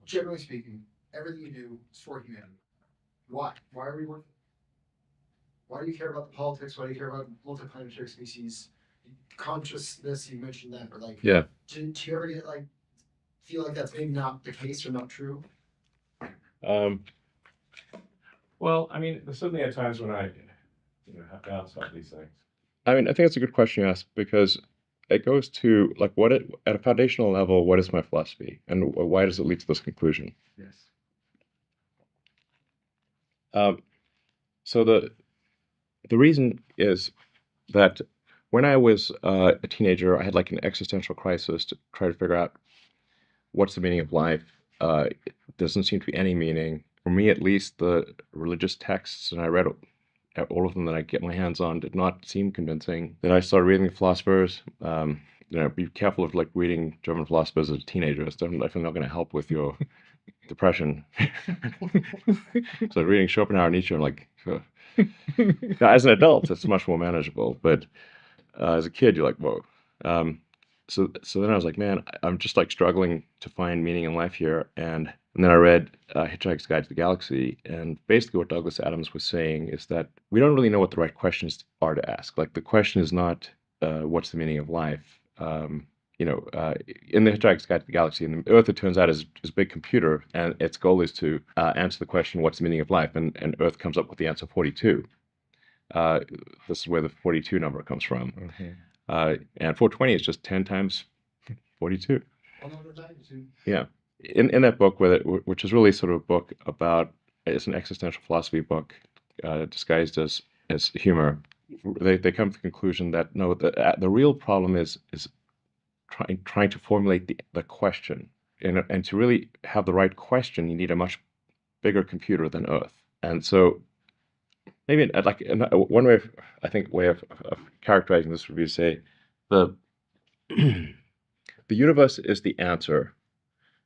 generally speaking, everything you do is for humanity. Why? Why are we working? Why do you care about the politics? Why do you care about multiplanetary species? Consciousness, you mentioned that, but like, Yeah. do you ever get like feel like that's maybe not the case or not true? Um, well, I mean, there's certainly at times when I, have doubts about these things. I mean, I think it's a good question you ask because it goes to like at a foundational level, what is my philosophy and why does it lead to this conclusion? Yes. So the reason is that when I was a teenager, I had like an existential crisis to try to figure out what's the meaning of life. It doesn't seem to be any meaning. For me, at least, the religious texts, and I read all of them that I get my hands on, did not seem convincing. Then I started reading the philosophers. Be careful of like reading German philosophers as a teenager. It's definitely not going to help with your depression. So reading Schopenhauer and Nietzsche, I'm like, now, as an adult, it's much more manageable. But as a kid, you're like, whoa. So then I was like, man, I'm just like struggling to find meaning in life here. And then I read Hitchhiker's Guide to the Galaxy. And basically what Douglas Adams was saying is that we don't really know what the right questions are to ask. Like the question is not what's the meaning of life. In the Hitchhiker's Guide to the Galaxy, and the Earth, it turns out, is a big computer. And its goal is to answer the question, what's the meaning of life? And Earth comes up with the answer 42. This is where the 42 number comes from. Okay. And 420 is just 10 times 42. Yeah. In that book, which is really sort of a book about, it's an existential philosophy book disguised as humor, they come to the conclusion that no, the real problem is trying to formulate the question. And to really have the right question, you need a much bigger computer than Earth. And so maybe like one way of characterizing this would be to say the the universe is the answer.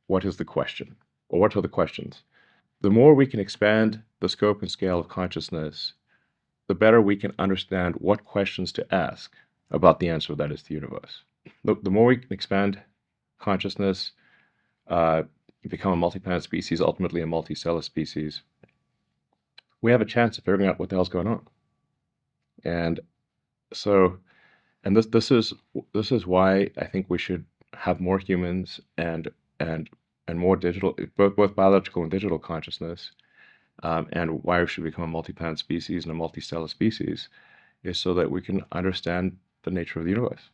What is the question? Or what are the questions? The more we can expand the scope and scale of consciousness, the better we can understand what questions to ask about the answer that is the universe. The more we can expand consciousness, become a multi-planet species, ultimately a multicellular species, we have a chance of figuring out what the hell's going on. And so, and this is why I think we should have more humans and more digital, both biological and digital consciousness, and why we should become a multi-planet species and a multicellular species, is so that we can understand the nature of the universe.